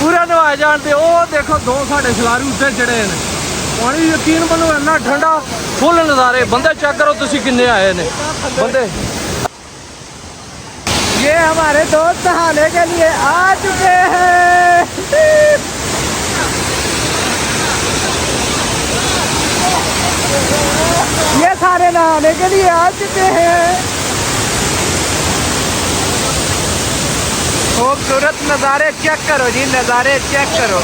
पूरे नवाए जाते। देखो दो साढ़े सलारू उत्ते चढ़े ने, पानी यकीन मनो इन्ना ठंडा, फुल नज़ारे। बंदे चेक करो तुसी किन्ने आए ने बंदे। ये हमारे दोस्त नहाने के लिए आ चुके हैं। ये सारे नहाने के लिए आ चुके हैं। खूबसूरत नज़ारे चेक करो जी, नज़ारे चेक करो।